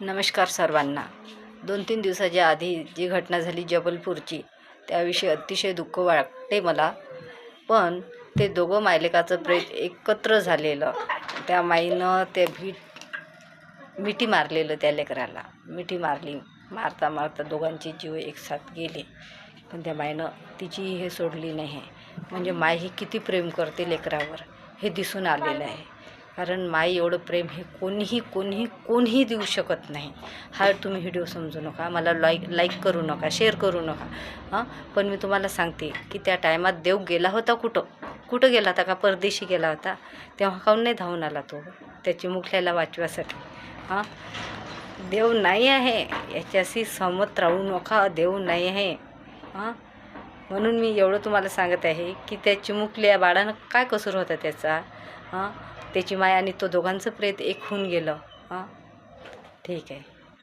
नमस्कार सर्वांना. 2-3 दिवसाच्या आधी जी घटना झाली जबलपूरची, त्याविषयी अतिशय दुःख वाटते मला. पण ते दोघं मायलेकाचं प्रेत एकत्र झालेलं, त्या माईनं ते मिठी मारलेलं त्या लेकराला. मिठी मारली, मारता मारता दोघांचे जीव एकसाथ गेले. पण त्या माईनं तिची हे सोडली नाही. म्हणजे माई ही किती प्रेम करते लेकरावर हे दिसून आलेलं आहे. कारण माई एवढं प्रेम हे कोणीही देऊ शकत नाही. हा तुम्ही व्हिडिओ समजू नका, मला लाईक करू नका, शेअर करू नका. पण मी तुम्हाला सांगते की त्या टायमात देव गेला होता कुठं गेला होता का? परदेशी गेला होता. तेव्हा काहून नाही धावून आला तो त्याची मुखल्याला वाचवासाठी? देव नाही आहे याच्याशी सहमत राहू नका. देव नाही आहे. म्हणून मी एवढं तुम्हाला सांगत आहे की त्या चिमुकल्या बाळानं काय कसूर होता त्याचा? त्याची माय आणि तो दोघांचं प्रेत एक होऊन गेलं. ठीक आहे.